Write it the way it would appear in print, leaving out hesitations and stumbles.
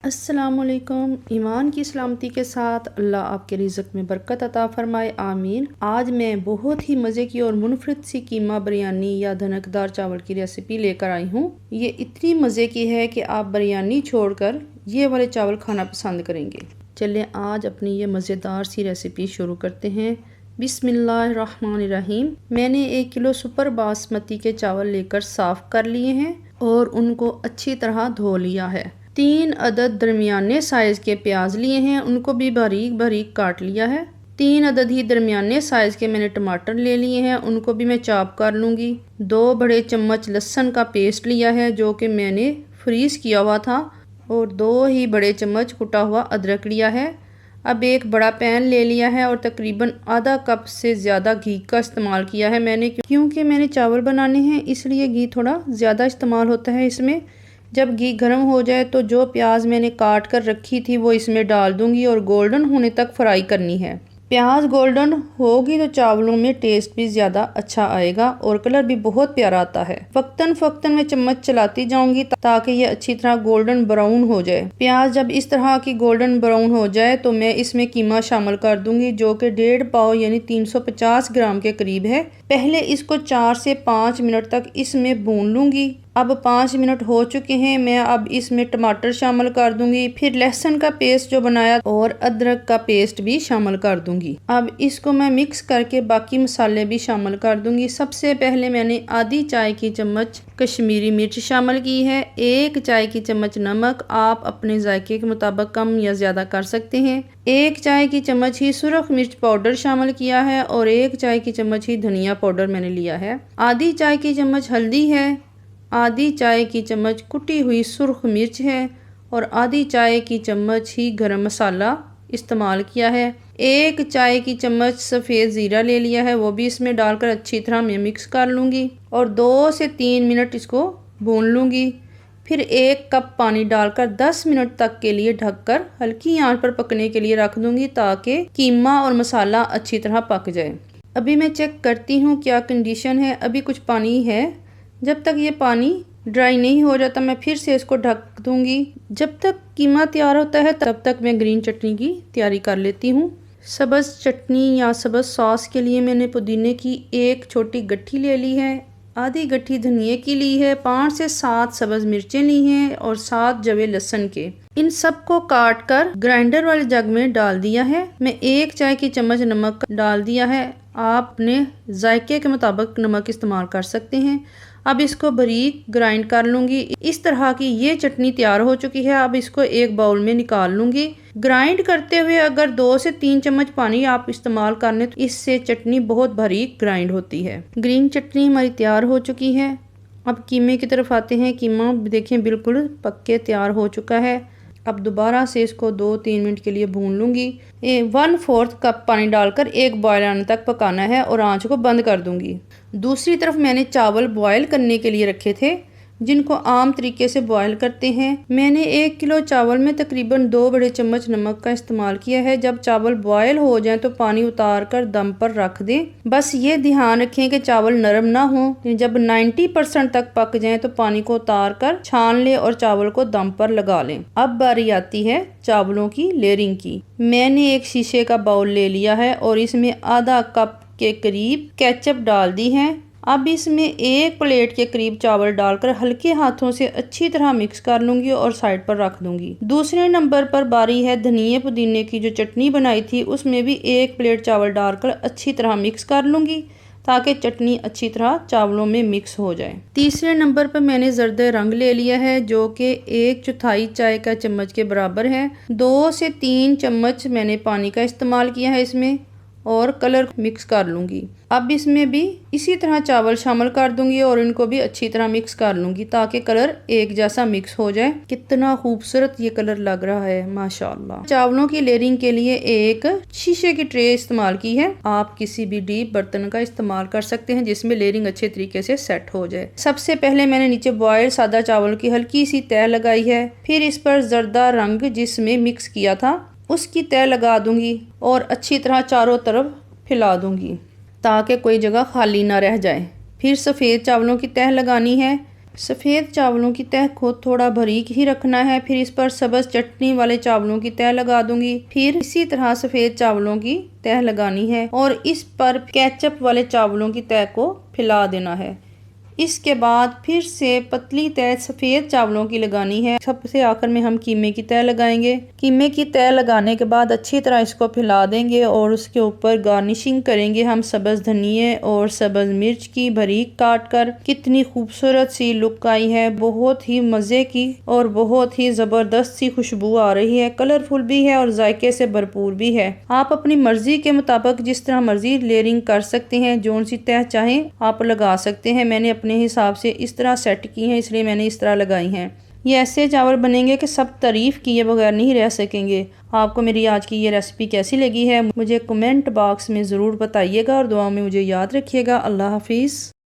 अस्सलामुअलैकुम। ईमान की सलामती के साथ अल्लाह आपके रिज़्क़ में बरकत अता फ़रमाए, आमीन। आज मैं बहुत ही मज़े की और मुनफरिद सी कीमा बिरयानी या धनकदार चावल की रेसिपी लेकर आई हूँ। ये इतनी मज़े की है कि आप बिरयानी छोड़कर ये वाले चावल खाना पसंद करेंगे। चलें आज अपनी ये मज़ेदार सी रेसिपी शुरू करते हैं। बिस्मिल्लाहिर्रहमानिर्रहीम। मैंने 1 किलो सुपर बासमती के चावल लेकर साफ़ कर लिए हैं और उनको अच्छी तरह धो लिया है। 3 अदद दरमियाने साइज़ के प्याज लिए हैं, उनको भी बारीक बारीक काट लिया है। 3 अदद ही दरमियाने साइज़ के मैंने टमाटर ले लिए हैं, उनको भी मैं चॉप कर लूँगी। 2 बड़े चम्मच लहसुन का पेस्ट लिया है जो कि मैंने फ्रीज़ किया हुआ था, और 2 ही बड़े चम्मच कुटा हुआ अदरक लिया है। अब एक बड़ा पैन ले लिया है और तकरीबन आधा कप से ज़्यादा घी का इस्तेमाल किया है मैंने, क्योंकि मैंने चावल बनाने हैं इसलिए घी थोड़ा ज़्यादा इस्तेमाल होता है इसमें। जब घी गर्म हो जाए तो जो प्याज मैंने काट कर रखी थी वो इसमें डाल दूंगी और गोल्डन होने तक फ्राई करनी है। प्याज गोल्डन होगी तो चावलों में टेस्ट भी ज़्यादा अच्छा आएगा और कलर भी बहुत प्यारा आता है। फक्तन फक्तन मैं चम्मच चलाती जाऊंगी ताकि ये अच्छी तरह गोल्डन ब्राउन हो जाए। प्याज जब इस तरह की गोल्डन ब्राउन हो जाए तो मैं इसमें कीमा शामिल कर दूंगी जो कि 1.5 पाव यानी 350 ग्राम के करीब है। पहले इसको 4 से 5 मिनट तक इसमें भून लूंगी। अब 5 मिनट हो चुके हैं। मैं अब इसमें टमाटर शामिल कर दूंगी, फिर लहसुन का पेस्ट जो बनाया और अदरक का पेस्ट भी शामिल कर दूंगी। अब इसको मैं मिक्स करके बाकी मसाले भी शामिल कर दूंगी। सबसे पहले मैंने आधी चाय की चम्मच कश्मीरी मिर्च शामिल की है, 1 चाय की चम्मच नमक, आप अपने जायके के मुताबिक कम या ज़्यादा कर सकते हैं। 1 चाय की चम्मच ही सुरख मिर्च पाउडर शामिल किया है और 1 चाय की चम्मच ही धनिया पाउडर मैंने लिया है। आधी चाय की चम्मच हल्दी है, आधी चाय की चम्मच कुटी हुई सुर्ख मिर्च है और आधी चाय की चम्मच ही गरम मसाला इस्तेमाल किया है। 1 चाय की चम्मच सफ़ेद ज़ीरा ले लिया है, वो भी इसमें डालकर अच्छी तरह मैं मिक्स कर लूँगी और 2 से 3 मिनट इसको भून लूँगी। फिर 1 कप पानी डालकर 10 मिनट तक के लिए ढककर हल्की आंच पर पकने के लिए रख दूँगी ताकि कीमा और मसाला अच्छी तरह पक जाए। अभी मैं चेक करती हूँ क्या कंडीशन है, अभी कुछ पानी है। जब तक ये पानी ड्राई नहीं हो जाता मैं फिर से इसको ढक दूंगी। जब तक कीमा तैयार होता है तब तक मैं ग्रीन चटनी की तैयारी कर लेती हूँ। सब्ज़ चटनी या सब्ज़ सॉस के लिए मैंने पुदीने की 1 छोटी गट्ठी ले ली है, आधी गट्ठी धनिए की ली है, 5 से 7 सब्ज़ मिर्चें ली हैं और 7 जवे लहसुन के। इन सब को काट कर ग्राइंडर वाले जग में डाल दिया है। मैं 1 चाय की चम्मच नमक डाल दिया है, आप अपने जायके के मुताबिक नमक इस्तेमाल कर सकते हैं। अब इसको बारीक ग्राइंड कर लूँगी। इस तरह की ये चटनी तैयार हो चुकी है। अब इसको एक बाउल में निकाल लूँगी। ग्राइंड करते हुए अगर 2 से 3 चम्मच पानी आप इस्तेमाल कर लें तो इससे चटनी बहुत बारीक ग्राइंड होती है। ग्रीन चटनी हमारी तैयार हो चुकी है। अब कीमे की तरफ आते हैं। कीमा देखें बिल्कुल पक के तैयार हो चुका है। अब दोबारा से इसको 2-3 मिनट के लिए भून लूँगी। 1/4 कप पानी डालकर एक बॉयल आने तक पकाना है और आंच को बंद कर दूँगी। दूसरी तरफ मैंने चावल बॉयल करने के लिए रखे थे, जिनको आम तरीके से बॉयल करते हैं। मैंने 1 किलो चावल में तकरीबन 2 बड़े चम्मच नमक का इस्तेमाल किया है। जब चावल बॉयल हो जाएं तो पानी उतार कर दम पर रख दें। बस ये ध्यान रखें कि चावल नरम ना हो। जब 90% तक पक जाएं तो पानी को उतार कर छान लें और चावल को दम पर लगा लें। अब बारी आती है चावलों की लेयरिंग की। मैंने एक शीशे का बाउल ले लिया है और इसमें आधा कप के करीब केचप डाल दी है। अब इसमें 1 प्लेट के करीब चावल डालकर हल्के हाथों से अच्छी तरह मिक्स कर लूँगी और साइड पर रख दूँगी। दूसरे नंबर पर बारी है धनिए पुदीने की जो चटनी बनाई थी, उसमें भी 1 प्लेट चावल डालकर अच्छी तरह मिक्स कर लूँगी ताकि चटनी अच्छी तरह चावलों में मिक्स हो जाए। तीसरे नंबर पर मैंने जर्द रंग ले लिया है जो कि 1/4 चाय का चम्मच के बराबर है। 2 से 3 चम्मच मैंने पानी का इस्तेमाल किया है इसमें और कलर मिक्स कर लूँगी। अब इसमें भी इसी तरह चावल शामिल कर दूंगी और इनको भी अच्छी तरह मिक्स कर लूँगी ताकि कलर एक जैसा मिक्स हो जाए। कितना खूबसूरत ये कलर लग रहा है माशाल्लाह। चावलों की लेयरिंग के लिए एक शीशे की ट्रे इस्तेमाल की है। आप किसी भी डीप बर्तन का इस्तेमाल कर सकते हैं जिसमें लेयरिंग अच्छे तरीके से सेट हो जाए। सबसे पहले मैंने नीचे बॉयल सादा चावल की हल्की सी तह लगाई है, फिर इस पर जर्दा रंग जिसमें मिक्स किया था उसकी तह लगा दूंगी और अच्छी तरह चारों तरफ फैला दूंगी ताकि कोई जगह खाली ना रह जाए। फिर सफ़ेद चावलों की तह लगानी है, सफ़ेद चावलों की तह को थोड़ा बारीक ही रखना है। फिर इस पर सब्ज़ चटनी वाले चावलों की तह लगा दूंगी। फिर इसी तरह सफ़ेद चावलों की तह लगानी है और इस पर केचप वाले चावलों की तह को फैला देना है। इसके बाद फिर से पतली तह सफ़ेद चावलों की लगानी है। सबसे आखिर में हम कीमे की तह लगाएंगे। कीमे की तह लगाने के बाद अच्छी तरह इसको फैला देंगे और उसके ऊपर गार्निशिंग करेंगे हम सब्ज़ धनिए और सब्ज़ मिर्च की बारीक काट कर। कितनी खूबसूरत सी लुक आई है, बहुत ही मज़े की और बहुत ही ज़बरदस्त सी खुशबू आ रही है। कलरफुल भी है और जायके से भरपूर भी है। आप अपनी मर्जी के मुताबिक जिस तरह मर्जी लेयरिंग कर सकते हैं, जोन सी तह चाहें आप लगा सकते हैं। मैंने अपने हिसाब से इस तरह सेट की हैं, इसलिए मैंने इस तरह लगाई हैं। ये ऐसे चावल बनेंगे कि सब तारीफ़ किए बगैर नहीं रह सकेंगे। आपको मेरी आज की ये रेसिपी कैसी लगी है मुझे कमेंट बॉक्स में ज़रूर बताइएगा और दुआ में मुझे याद रखिएगा। अल्लाह हाफिज़।